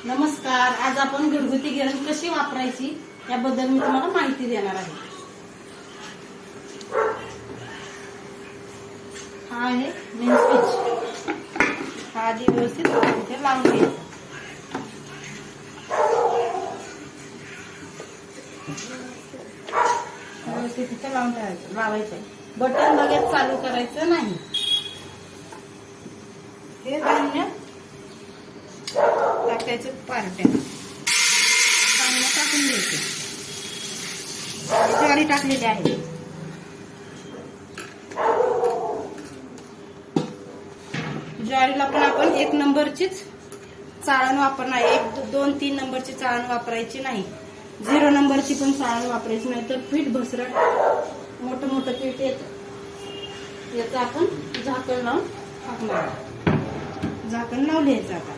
नमस्कार. आज आपण घरगुती गिरण कशी वापरायची याबद्दल मी तुम्हाला माहिती देणार आहे. हा आहे मेन स्विच. हा आधी व्यवस्थित इथे लावून घ्यायचा. व्यवस्थित इथे लावायचं. बटन लगेच चालू करायचं नाही. हे धान्य टाकायचं पार्ट्या धान्य टाकून द्यायचं. ज्वारी टाकलेली आहे. ज्वारीला पण आपण 1 नंबरचीच चाळण वापरणार. 1, 2, 3 नंबरची चाळण वापरायची नाही. 0 नंबरची पण चाळण वापरायची नाही, तर पीठ भसरट मोठं पीठ येतं. याचं आपण झाकण लावून टाकणार. झाकण लावले याचं. आता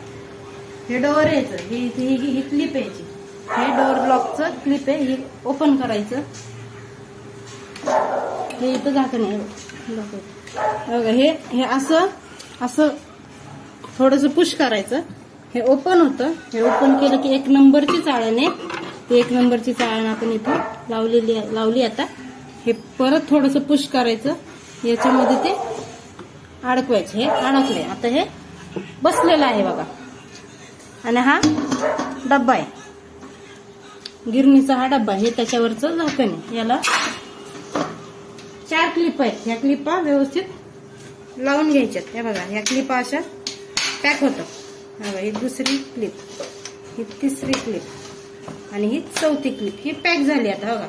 हे डोअर यायचं. ही क्लिप यायची. हे डोअर ब्लॉकचं क्लिप आहे. हे ओपन करायचं. हे इथं झाकण आहे. हे असं थोडंसं पुश करायचं. हे ओपन होतं. हे ओपन केलं की 1 नंबरची चाळण आहे. ते 1 नंबरची चाळण आपण इथं लावली. आता हे परत थोडंसं पुश करायचं. याच्यामध्ये ते अडकवायचं. हे अडकले. आता हे बसलेलं आहे बघा. आणि हा डब्बा आहे. गिरणीचा हा डब्बा. हे त्याच्यावरचं झाकण आहे. याला 4 क्लिप आहेत. ह्या क्लिपा व्यवस्थित लावून घ्यायच्यात. हे बघा, ह्या क्लिपा अशा पॅक होतात. ही दुसरी क्लिप, ही तिसरी क्लिप आणि ही चौथी क्लिप. ही पॅक झाली. आता बघा,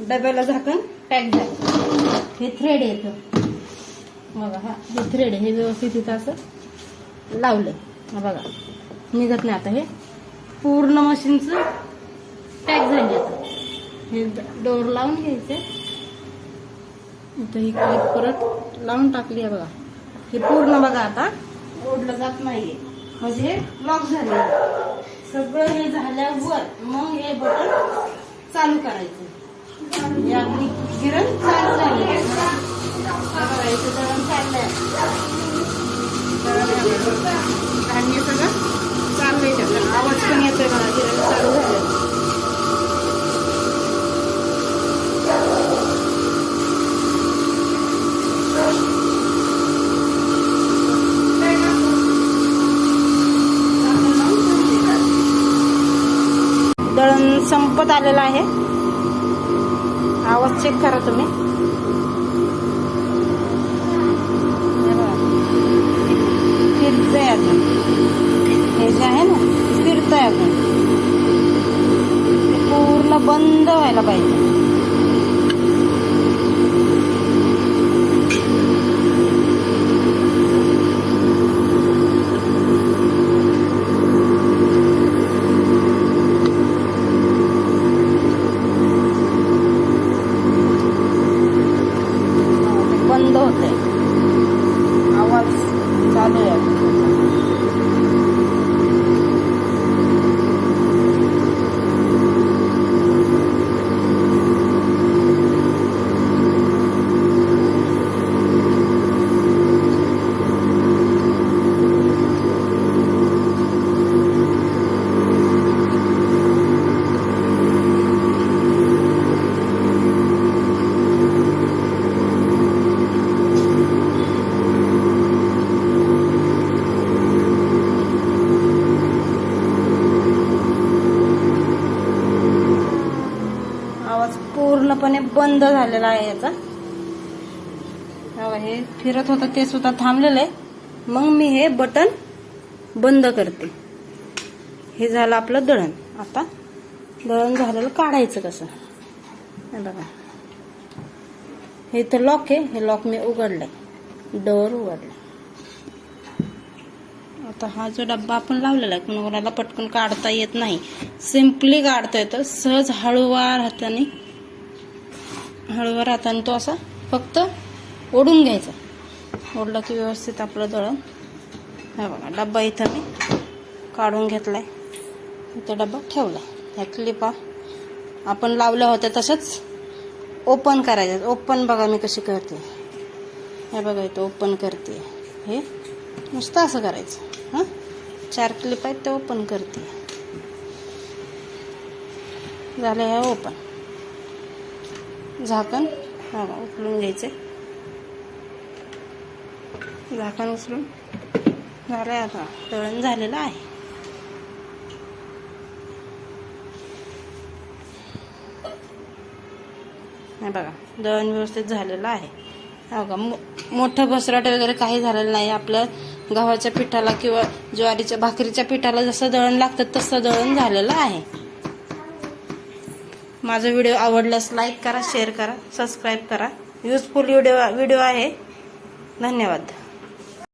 डब्याला झाकण पॅक झालं. हे थ्रेड येतं बघा. हे थ्रेड हे व्यवस्थित इथं असं लावलंय. बघा, निघत नाही. आता हे पूर्ण मशीनचं पॅक झाली. आता हे डोर लावून घ्यायचे. इथं ही क्लिप परत लावून टाकली आहे बघा. हे पूर्ण बघा आता ओढलं जात नाहीये, म्हणजे हे लॉक झाले. सगळं हे झाल्यावर मग हे बटन चालू करायचं. या गिरण चालू झाली. याचं दळण चाललंय. धान्य सगळं चाललंय. त्याचा आवाज पण येतोय बघा. गिरण चालू झालं. दळण संपत आलेलं आहे. आवाज चेक करा तुम्ही. फिरतंय अजून. हे जे आहे ना, फिरतंय अजून. पूर्ण बंद व्हायला पाहिजे. बंद होते. आवाज चालू आहे. पूर्णपणे बंद झालेला आहे याचा. हे फिरत होतं ते सुद्धा थांबलेलं आहे. मग मी हे बटन बंद करते. हे झालं आपलं दळण. आता दळण झालेलं काढायचं कसं. हे बघा, हे तर लॉक आहे. हे लॉक मी उघडलंय. डोअर उघडलं. आता हा जो डब्बा आपण लावलेला आहे, कोणाला पटकन काढता येत नाही. सिम्पली काढता येतं. सहज हळूवार हाताने तो असा फक्त ओढून घ्यायचा. ओढला की व्यवस्थित आपलं दळण. हा बघा, डब्बा इथं मी काढून घेतलाय. इथं डब्बा ठेवला. ह्या क्लिपा आपण लावल्या होत्या तसंच ओपन करायचं. ओपन बघा मी कशी करते. हे बघा इथं ओपन करते. हे नुसतं असं करायचं. 4 क्लिप आहेत ते ओपन करते. झालं आहे ओपन. झाकण उचलून घ्यायचे. झाकण उचलून झालं आहे. आता तळण झालेलं आहे. हे बघा दळण व्यवस्थित झालेलं आहे. बघा मोठं घसरट वगैरे काही झालेलं नाही. आपलं गव्हाच्या पिठाला किंवा ज्वारीच्या भाकरीच्या पिठाला जसं दळण लागतं तसं दळण झालेलं आहे. माझा व्हिडिओ आवडल्यास लाईक करा, शेअर करा, सबस्क्राईब करा. युजफुल व्हिडिओ आहे. धन्यवाद.